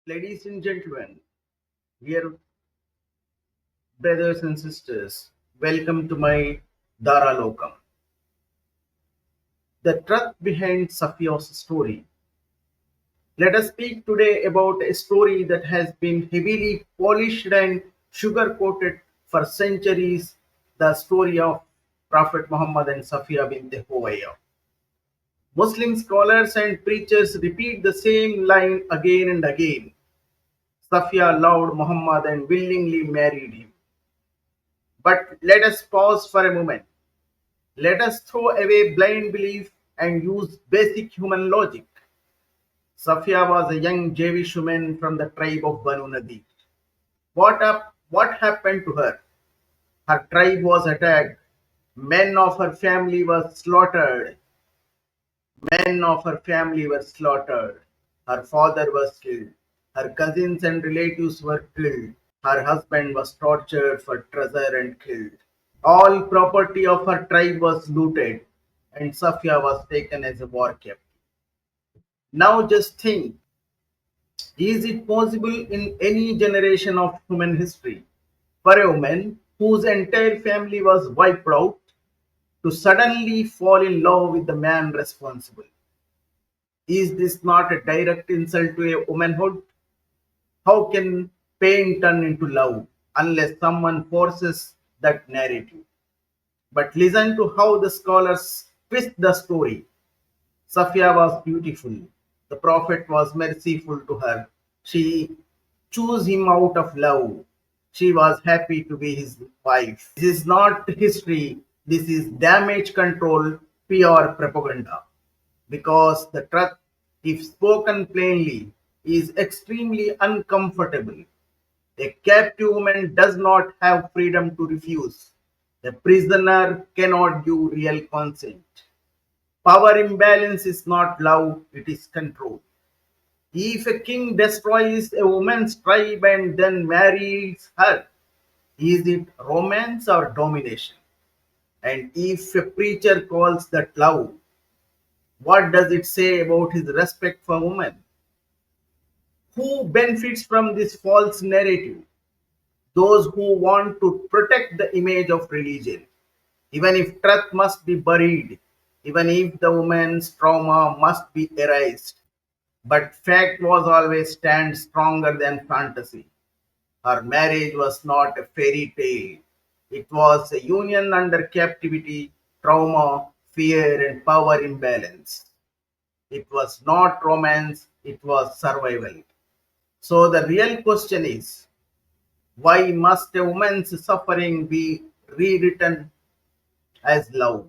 Ladies and gentlemen, dear brothers and sisters, welcome to my Dara Lokam. The truth behind Safiya's story. Let us speak today about a story that has been heavily polished and sugar coated for centuries, the story of Prophet Muhammad and Safiya bint Huwayya. Muslim scholars and preachers repeat the same line again and again. Safiya loved Muhammad and willingly married him. But let us pause for a moment. Let us throw away blind belief and use basic human logic. Safiya was a young Jewish woman from the tribe of Banu Nadir. What happened to her? Her tribe was attacked. Men of her family were slaughtered. Men of her family were slaughtered. Her father was killed. Her cousins and relatives were killed. Her husband was tortured for treasure and killed. All property of her tribe was looted, and Safiya was taken as a war captive. Now just think, is it possible in any generation of human history for a woman whose entire family was wiped out to suddenly fall in love with the man responsible? Is this not a direct insult to a womanhood? How can pain turn into love unless someone forces that narrative? But listen to how the scholars twist the story. Safiya was beautiful. The Prophet was merciful to her. She chose him out of love. She was happy to be his wife. This is not history. This is damage control, pure propaganda. Because the truth, if spoken plainly, is extremely uncomfortable. A captive woman does not have freedom to refuse. A prisoner cannot give real consent. Power imbalance is not love, it is control. If a king destroys a woman's tribe and then marries her, is it romance or domination? And if a preacher calls that love, what does it say about his respect for women? Who benefits from this false narrative? Those who want to protect the image of religion. Even if truth must be buried, even if the woman's trauma must be erased. But fact was always stand stronger than fantasy. Her marriage was not a fairy tale. It was a union under captivity, trauma, fear, and power imbalance. It was not romance, it was survival. So the real question is, why must a woman's suffering be rewritten as love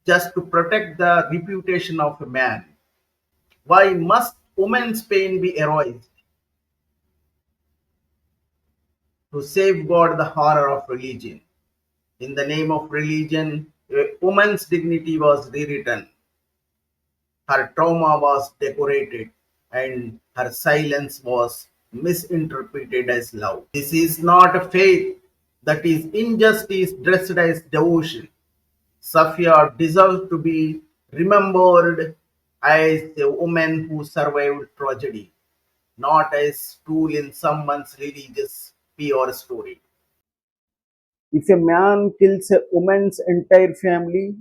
just to protect the reputation of a man? Why must women's pain be erased to safeguard the horror of religion? In the name of religion, a woman's dignity was rewritten, her trauma was decorated, and her silence was misinterpreted as love. This is not a faith, that is injustice dressed as devotion. Safiya deserves to be remembered as a woman who survived tragedy, not as tool in someone's religious pure story. If a man kills a woman's entire family,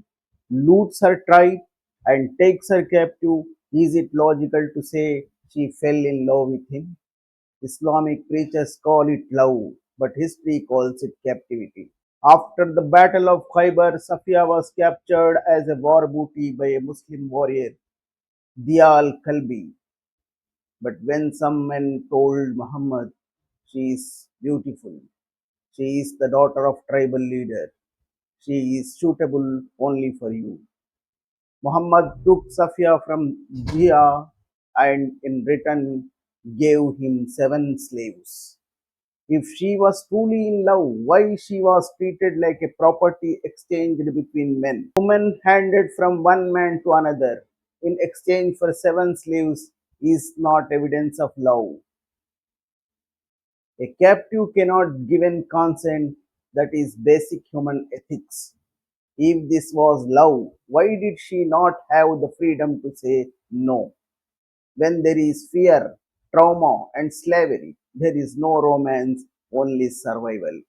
loots her tribe, and takes her captive, is it logical to say she fell in love with him? Islamic preachers call it love, but history calls it captivity. After the Battle of Khyber, Safiya was captured as a war booty by a Muslim warrior, Diyal Kalbi. But when some men told Muhammad, she is beautiful, she is the daughter of tribal leader, she is suitable only for you. Muhammad took Safiya from Jia and in return gave him 7 slaves. If she was truly in love, why she was treated like a property exchanged between men? Woman handed from one man to another in exchange for 7 slaves is not evidence of love. A captive cannot give consent, that is basic human ethics. If this was love, why did she not have the freedom to say no? When there is fear, trauma, and slavery. There is no romance, only survival.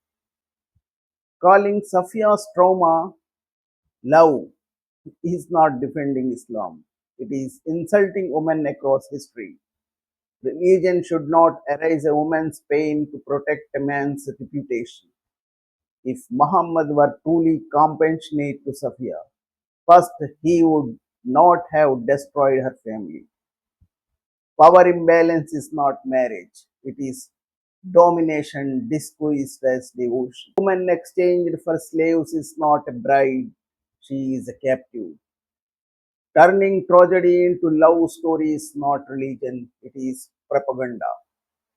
Calling Safiya's trauma love is not defending Islam. It is insulting women across history. Religion should not erase a woman's pain to protect a man's reputation. If Muhammad were truly compassionate to Safiya, first he would not have destroyed her family. Power imbalance is not marriage, it is domination disguised as devotion. Woman exchanged for slaves is not a bride, she is a captive. Turning tragedy into love story is not religion, it is propaganda.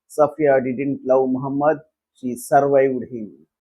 Safiya didn't love Muhammad, she survived him.